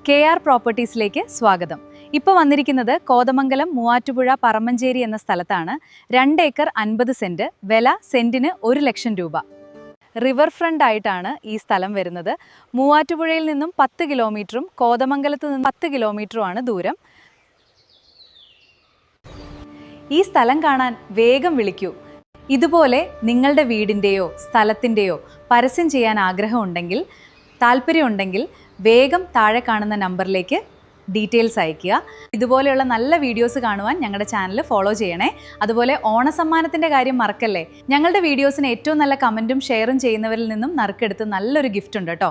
KR പ്രോപ്പർട്ടീസിലേക്ക് സ്വാഗതം. ഇപ്പോൾ വന്നിരിക്കുന്നത് കോതമംഗലം മൂവാറ്റുപുഴ പറമ്മഞ്ചേരി എന്ന സ്ഥലത്താണ്. 2 ഏക്കർ 50 സെന്റ്, വില സെന്റിന് 1 ലക്ഷം രൂപ. റിവർ ഫ്രണ്ട് ആയിട്ടാണ് ഈ സ്ഥലം വരുന്നത്. മൂവാറ്റുപുഴയിൽ നിന്നും 10 കിലോമീറ്ററും കോതമംഗലത്ത് നിന്നും 10 കിലോമീറ്ററുമാണ് ദൂരം. ഈ സ്ഥലം കാണാൻ വേഗം വിളിക്കൂ. ഇതുപോലെ നിങ്ങളുടെ വീടിൻ്റെയോ സ്ഥലത്തിൻ്റെയോ പരസ്യം ചെയ്യാൻ ആഗ്രഹമുണ്ടെങ്കിൽ, താല്പര്യമുണ്ടെങ്കിൽ വേഗം താഴെ കാണുന്ന നമ്പറിലേക്ക് ഡീറ്റെയിൽസ് അയയ്ക്കുക. ഇതുപോലെയുള്ള നല്ല വീഡിയോസ് കാണുവാൻ ഞങ്ങളുടെ ചാനൽ ഫോളോ ചെയ്യണേ. അതുപോലെ ഓണസമ്മാനത്തിൻ്റെ കാര്യം മറക്കല്ലേ. ഞങ്ങളുടെ വീഡിയോസിന് ഏറ്റവും നല്ല കമൻറ്റും ഷെയറും ചെയ്യുന്നവരിൽ നിന്നും നറുക്കെടുത്ത് നല്ലൊരു ഗിഫ്റ്റ് ഉണ്ട് കേട്ടോ.